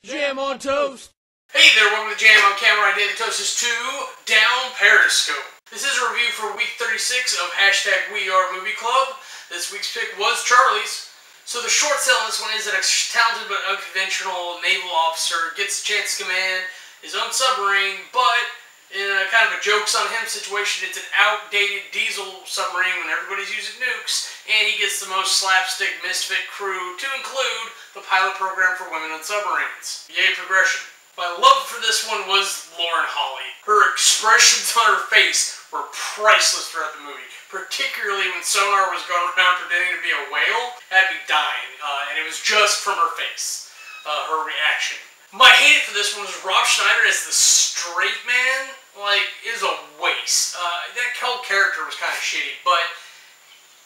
Jam on toast! Hey there, welcome to Jam on Camera. I did the Toast is 2 down Periscope. This is a review for week 36 of #WeAreMovieClub. This week's pick was Charlie's. So the short sell on this one is that a talented but unconventional naval officer gets a chance to command his own submarine, but in a kind of a jokes on him situation, it's an outdated diesel submarine when everybody's using nukes, and he gets the most slapstick misfit crew to include the pilot program for women on submarines. Yay, progression. My love for this one was Lauren Holly. Her expressions on her face were priceless throughout the movie, particularly when Sonar was going around pretending to be a whale. Had me dying, and it was just from her face, her reaction. My hate for this one was Rob Schneider as the straight man. Like, it was a waste. That whole character was kind of shitty, but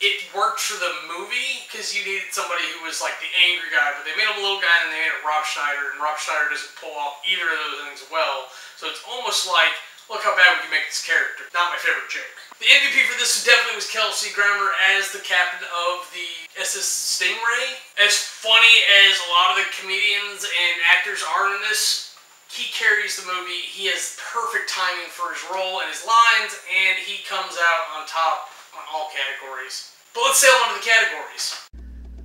it worked for the movie because you needed somebody who was like the angry guy, but they made him a little guy and they made it Rob Schneider, and Rob Schneider doesn't pull off either of those things well. So it's almost like, look how bad we can make this character. Not my favorite joke. The MVP for this definitely was Kelsey Grammer as the captain of the SS Stingray. As funny as a lot of the comedians and actors are in this, he carries the movie. He has perfect timing for his role and his lines, and he comes out on top on all categories. But let's sail on to the categories.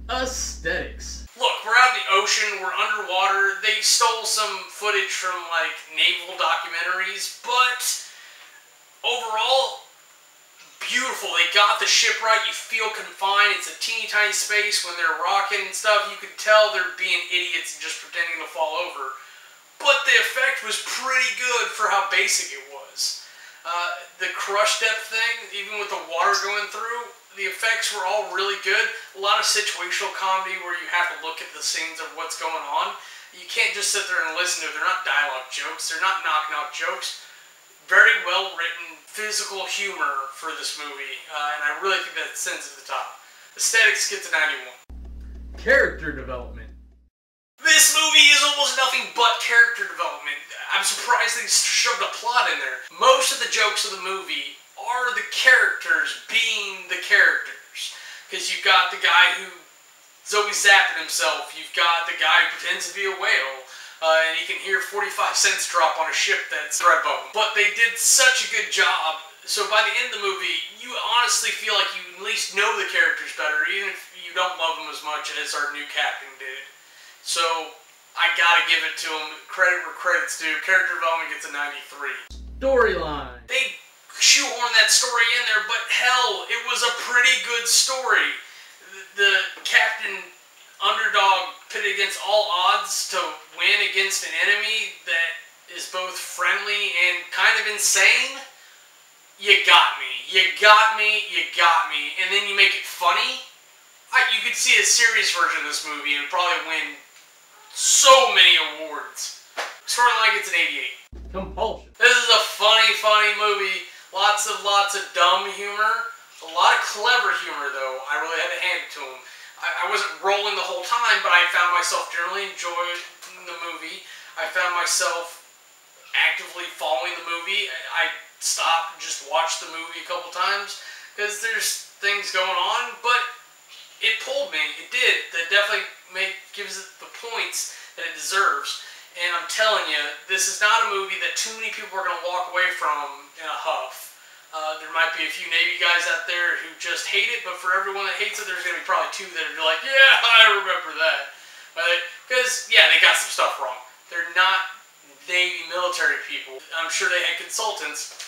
Aesthetics. Look, we're out in the ocean, we're underwater. They stole some footage from like naval documentaries, but overall, beautiful. They got the ship right. You feel confined. It's a teeny tiny space. When they're rocking and stuff, you could tell they're being idiots and just pretending to fall over. But the effect was pretty good for how basic it was. The crush depth thing, even with the water going through, the effects were all really good. A lot of situational comedy where you have to look at the scenes of what's going on. You can't just sit there and listen to it. They're not dialogue jokes. They're not knock-knock jokes. Very well written, physical humor for this movie, and I really think that sends it to the top. Aesthetics gets a 91. Character development. This movie is almost nothing but character development. I'm surprised they shoved a plot in there. Most of the jokes of the movie are the characters being the characters. Because you've got the guy who's always zapping himself. You've got the guy who pretends to be a whale. And he can hear 45 cents drop on a ship that's right above him. But they did such a good job. So by the end of the movie, you honestly feel like you at least know the characters better, even if you don't love them as much as our new captain did. So, I gotta give it to him. Credit where credit's due. Character development gets a 93. Storyline. They shoehorned that story in there, but hell, it was a pretty good story. The captain underdog pitted against all odds to win against an enemy that is both friendly and kind of insane. You got me. You got me. You got me. And then you make it funny. You could see a serious version of this movie and probably win so many awards. Storyline gets an 88. Compulsion. This is a funny movie. Lots of dumb humor. A lot of clever humor, though. I really had to hand it to him. I wasn't rolling the whole time, but I found myself generally enjoying the movie. I found myself actively following the movie. I stopped and just watched the movie a couple times because there's things going on, but it pulled me. It did. That definitely gives it the points that it deserves. And I'm telling you, this is not a movie that too many people are going to walk away from in a huff. There might be a few Navy guys out there who just hate it, but for everyone that hates it, there's going to be probably two that are like, yeah, I remember that. Because, yeah, they got some stuff wrong. They're not Navy military people. I'm sure they had consultants,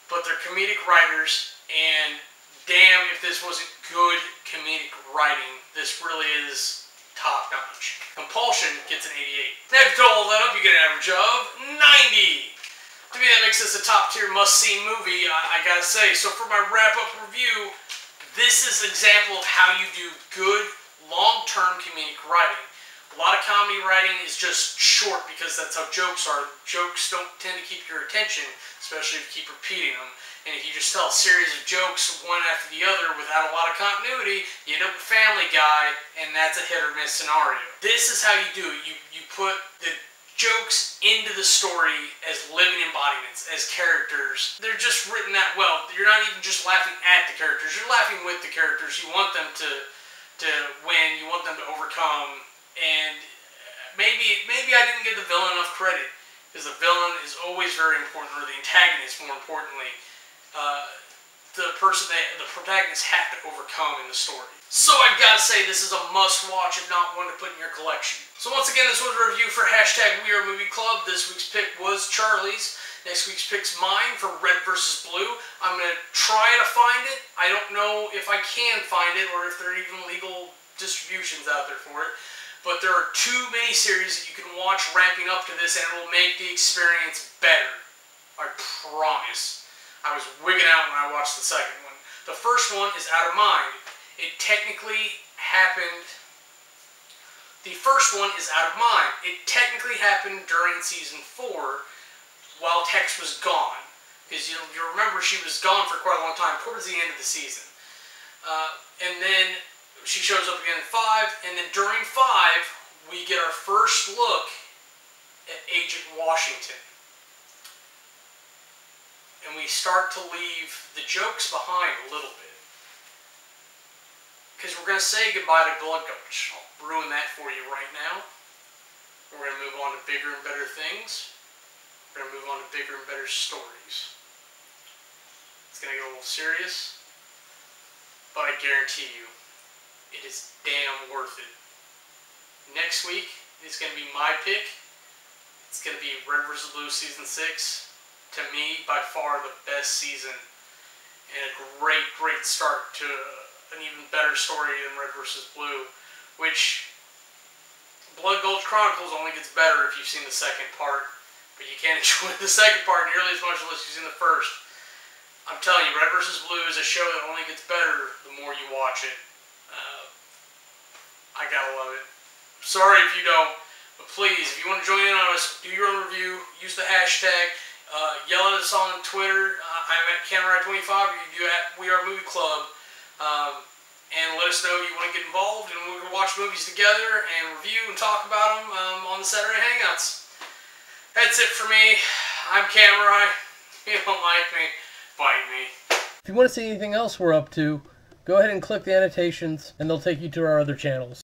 but they're comedic writers, and damn if this wasn't good comedic writing. This really is top notch. Compulsion gets an 88. Now if you throw all that up, you get an average of 90. To me, that makes this a top tier must-see movie, I gotta say. So for my wrap-up review, this is an example of how you do good, long-term comedic writing. A lot of comedy writing is just short because that's how jokes are. Jokes don't tend to keep your attention, especially if you keep repeating them. And if you just tell a series of jokes one after the other without a lot of continuity, you end up with Family Guy, and that's a hit or miss scenario. This is how you do it. You put the jokes into the story as living embodiments, as characters. They're just written that well. You're not even just laughing at the characters, you're laughing with the characters. You want them to win, you want them to overcome, and maybe maybe I didn't give the villain enough credit, because the villain is always very important, or the antagonist, more importantly. The protagonist have to overcome in the story. So I've got to say, this is a must-watch, if not one to put in your collection. So once again, this was a review for #WeAreMovieClub. This week's pick was Charlie's. Next week's pick's mine for Red vs. Blue. I'm going to try to find it. I don't know if I can find it, or if there are even legal distributions out there for it. But there are 2 miniseries that you can watch ramping up to this, and it will make the experience better. I promise. I was wigging out when I watched the second one. The first one is Out of Mind. It technically happened... The first one is Out of Mind. It technically happened during Season 4 while Tex was gone. Because you remember she was gone for quite a long time, towards the end of the season. And then she shows up again in 5, and then during 5, we get our first look at Agent Washington. And we start to leave the jokes behind a little bit. Because we're going to say goodbye to Blood Gulch. I'll ruin that for you right now. We're going to move on to bigger and better things. We're going to move on to bigger and better stories. It's going to get a little serious. But I guarantee you, it is damn worth it. Next week is going to be my pick. It's going to be Red vs. Blue Season 6. To me, by far the best season, and a great, great start to an even better story than Red vs. Blue, which Blood Gulch Chronicles only gets better if you've seen the second part, but you can't enjoy the second part nearly as much unless you've seen the first. I'm telling you, Red vs. Blue is a show that only gets better the more you watch it. I gotta love it. Sorry if you don't, but please, if you want to join in on us, do your own review, use the hashtag. Yell at us on Twitter. I'm at Camera25. You do at WeAreMovieClub. And let us know you want to get involved, and we're going to watch movies together and review and talk about them on the Saturday Hangouts. That's it for me. I'm Camera. If you don't like me, bite me. If you want to see anything else we're up to, go ahead and click the annotations, and they'll take you to our other channels.